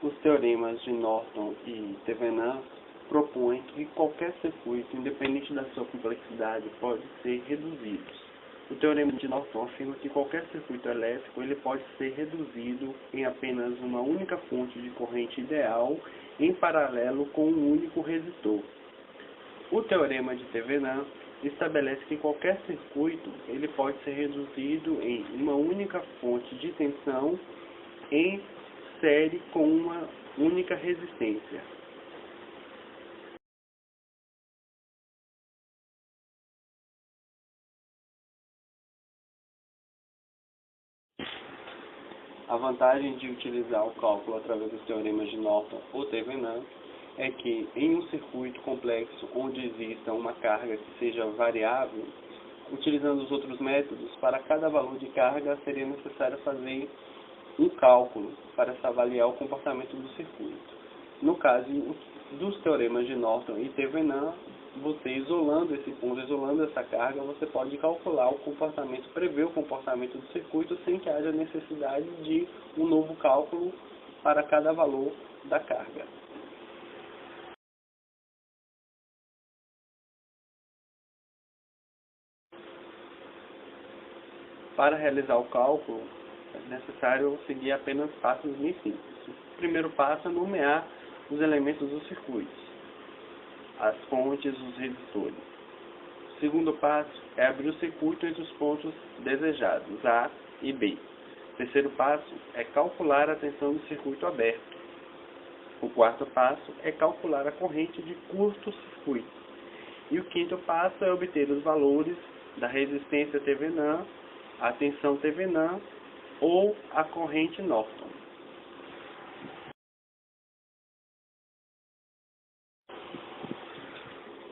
Os teoremas de Norton e Thevenin propõem que qualquer circuito, independente da sua complexidade, pode ser reduzido. O teorema de Norton afirma que qualquer circuito elétrico ele pode ser reduzido em apenas uma única fonte de corrente ideal em paralelo com um único resistor. O teorema de Thevenin estabelece que qualquer circuito ele pode ser reduzido em uma única fonte de tensão em série com uma única resistência. A vantagem de utilizar o cálculo através dos teoremas de Norton ou Thevenin é que, em um circuito complexo onde exista uma carga que seja variável, utilizando os outros métodos, para cada valor de carga seria necessário fazer um cálculo para se avaliar o comportamento do circuito. No caso dos teoremas de Norton e Thevenin, você isolando esse ponto, isolando essa carga, você pode calcular o comportamento, prever o comportamento do circuito sem que haja necessidade de um novo cálculo para cada valor da carga. Para realizar o cálculo, é necessário seguir apenas passos bem simples. O primeiro passo é nomear os elementos do circuito, as fontes, os resistores. O segundo passo é abrir o circuito entre os pontos desejados, A e B. O terceiro passo é calcular a tensão do circuito aberto. O quarto passo é calcular a corrente de curto-circuito. E o quinto passo é obter os valores da resistência Thevenin, a tensão Thevenin ou a corrente Norton.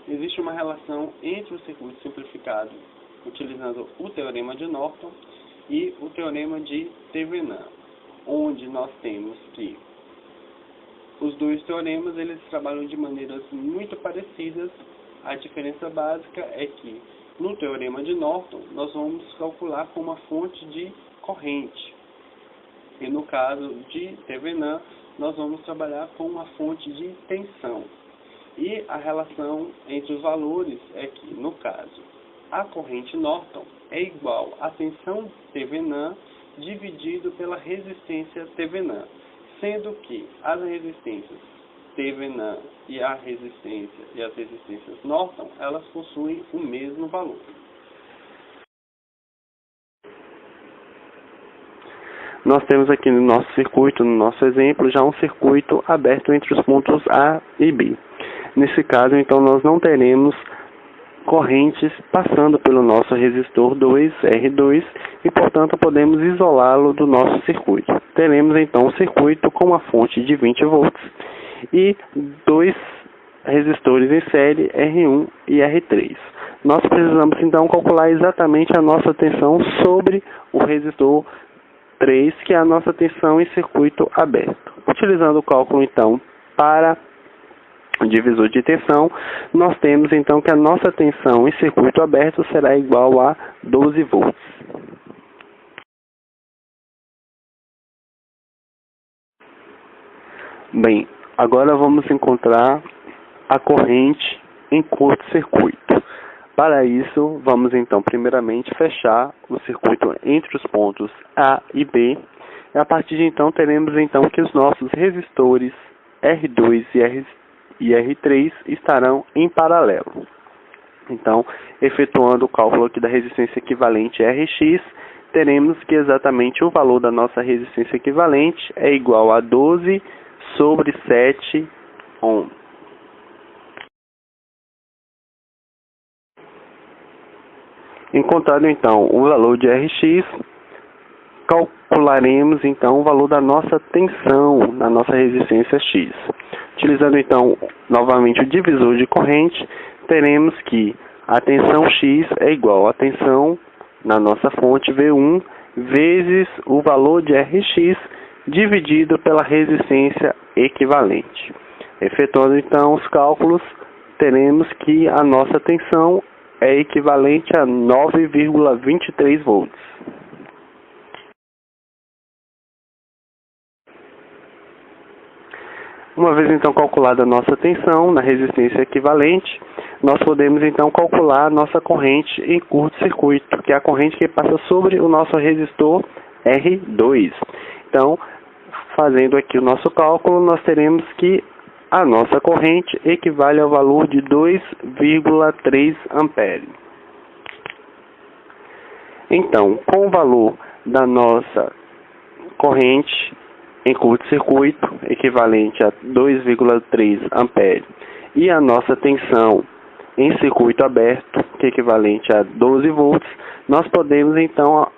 Existe uma relação entre o circuito simplificado, utilizando o teorema de Norton, e o teorema de Thevenin, onde nós temos que os dois teoremas eles trabalham de maneiras muito parecidas. A diferença básica é que no teorema de Norton nós vamos calcular com uma fonte de corrente, e no caso de Thevenin nós vamos trabalhar com uma fonte de tensão. E a relação entre os valores é que, no caso, a corrente Norton é igual à tensão Thevenin dividido pela resistência Thevenin, sendo que as resistências Thevenin e as resistências Norton, elas possuem o mesmo valor. Nós temos aqui no nosso circuito, no nosso exemplo, já um circuito aberto entre os pontos A e B. Nesse caso, então, nós não teremos correntes passando pelo nosso resistor 2, R2, e, portanto, podemos isolá-lo do nosso circuito. Teremos, então, um circuito com uma fonte de 20 volts e dois resistores em série, R1 e R3. Nós precisamos, então, calcular exatamente a nossa tensão sobre o resistor 3, que é a nossa tensão em circuito aberto. Utilizando o cálculo, então, para o divisor de tensão, nós temos então que a nossa tensão em circuito aberto será igual a 12 volts. Bem, agora vamos encontrar a corrente em curto-circuito. Para isso, vamos então primeiramente fechar o circuito entre os pontos A e B. E a partir de então teremos então que os nossos resistores R2 e R3 estarão em paralelo. Então, efetuando o cálculo aqui da resistência equivalente Rx, teremos que exatamente o valor da nossa resistência equivalente é igual a 12 sobre 7 ohm. Encontrado então o valor de Rx, calcularemos então o valor da nossa tensão na nossa resistência X. Utilizando então novamente o divisor de corrente, teremos que a tensão X é igual à tensão na nossa fonte V1 vezes o valor de Rx dividido pela resistência equivalente. Efetuando então os cálculos, teremos que a nossa tensão é equivalente a 9,23 volts. Uma vez então calculada a nossa tensão na resistência equivalente, nós podemos então calcular a nossa corrente em curto-circuito, que é a corrente que passa sobre o nosso resistor R2. Então, fazendo aqui o nosso cálculo, nós teremos que a nossa corrente equivale ao valor de 2,3 amperes. Então, com o valor da nossa corrente em curto-circuito, equivalente a 2,3 amperes, e a nossa tensão em circuito aberto, que é equivalente a 12 volts, nós podemos então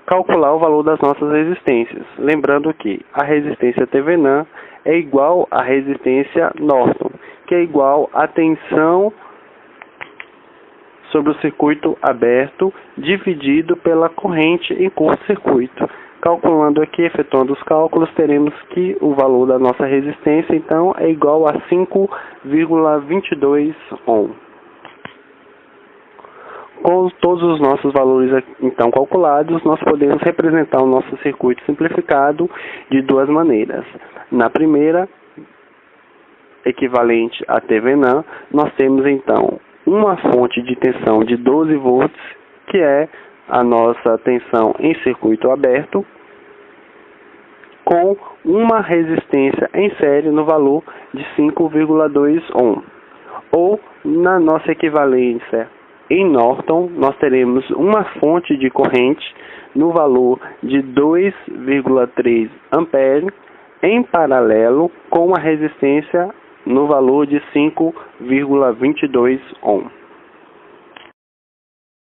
calcular o valor das nossas resistências. Lembrando que a resistência Thevenin é igual à resistência Norton, que é igual à tensão sobre o circuito aberto dividido pela corrente em curto-circuito. Calculando aqui, efetuando os cálculos, teremos que o valor da nossa resistência, então, é igual a 5,22 ohm. Com todos os nossos valores, então, calculados, nós podemos representar o nosso circuito simplificado de duas maneiras. Na primeira, equivalente a Thevenin, nós temos, então, uma fonte de tensão de 12 volts, que é a nossa tensão em circuito aberto, com uma resistência em série no valor de 5,2 ohm. Ou, na nossa equivalência em Norton, nós teremos uma fonte de corrente no valor de 2,3 amperes, em paralelo com uma resistência no valor de 5,22 ohm.